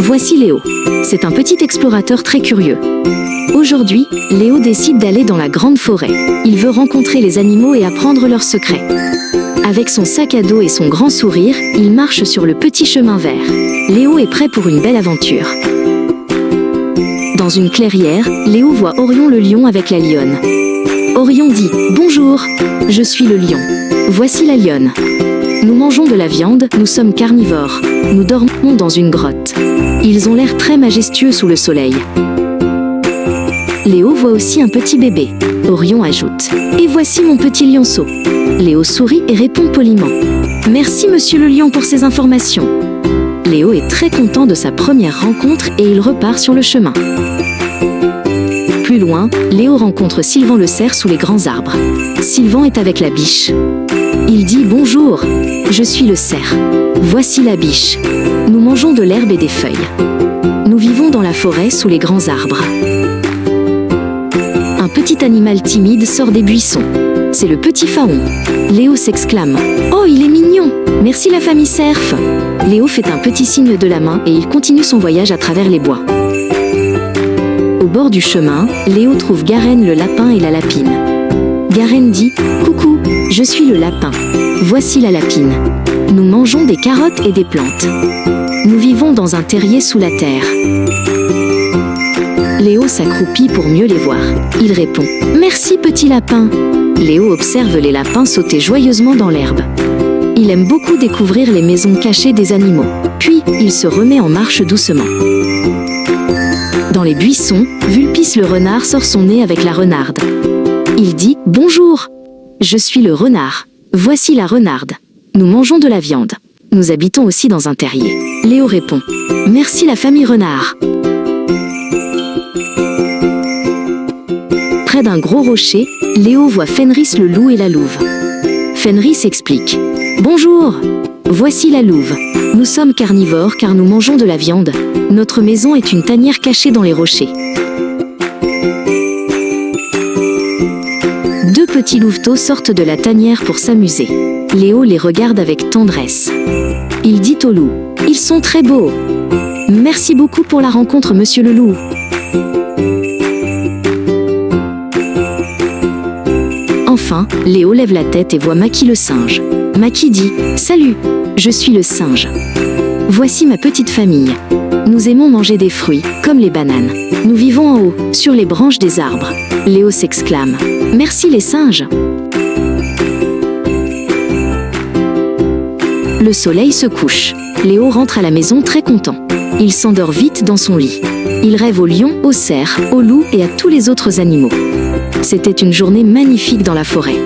Voici Léo. C'est un petit explorateur très curieux. Aujourd'hui, Léo décide d'aller dans la grande forêt. Il veut rencontrer les animaux et apprendre leurs secrets. Avec son sac à dos et son grand sourire, il marche sur le petit chemin vert. Léo est prêt pour une belle aventure. Dans une clairière, Léo voit Orion le lion avec la lionne. Orion dit « Bonjour, je suis le lion. Voici la lionne. Nous mangeons de la viande, nous sommes carnivores. Nous dormons dans une grotte. Ils ont l'air très majestueux sous le soleil. » Léo voit aussi un petit bébé. Orion ajoute « Et voici mon petit lionceau. » Léo sourit et répond poliment « Merci monsieur le lion pour ces informations. » Léo est très content de sa première rencontre et il repart sur le chemin. Plus loin, Léo rencontre Sylvain le cerf sous les grands arbres. Sylvain est avec la biche. Il dit « Bonjour, je suis le cerf. Voici la biche. Nous mangeons de l'herbe et des feuilles. Nous vivons dans la forêt sous les grands arbres. » Un petit animal timide sort des buissons. C'est le petit faon. Léo s'exclame « Oh, il est mignon! Merci la famille cerf !» Léo fait un petit signe de la main et il continue son voyage à travers les bois. Au bord du chemin, Léo trouve Garenne le lapin et la lapine. Garenne dit « Coucou, je suis le lapin. Voici la lapine. Nous mangeons des carottes et des plantes. Nous vivons dans un terrier sous la terre. » Léo s'accroupit pour mieux les voir. Il répond « Merci petit lapin !» Léo observe les lapins sauter joyeusement dans l'herbe. Il aime beaucoup découvrir les maisons cachées des animaux. Puis, il se remet en marche doucement. Dans les buissons, Vulpis le renard sort son nez avec la renarde. Il dit « Bonjour, je suis le renard. Voici la renarde. Nous mangeons de la viande. Nous habitons aussi dans un terrier. » Léo répond « Merci la famille renard. » Près d'un gros rocher, Léo voit Fenris le loup et la louve. Fenris explique « Bonjour, voici la louve. Nous sommes carnivores car nous mangeons de la viande. Notre maison est une tanière cachée dans les rochers. » Deux petits louveteaux sortent de la tanière pour s'amuser. Léo les regarde avec tendresse. Il dit au loup « Ils sont très beaux. Merci beaucoup pour la rencontre, monsieur le loup. » Enfin, Léo lève la tête et voit Maki le singe. Maki dit « Salut, je suis le singe. Voici ma petite famille. Nous aimons manger des fruits, comme les bananes. Nous vivons en haut, sur les branches des arbres. » Léo s'exclame « Merci les singes !» Le soleil se couche. Léo rentre à la maison très content. Il s'endort vite dans son lit. Il rêve au lion, au cerf, au loup et à tous les autres animaux. C'était une journée magnifique dans la forêt.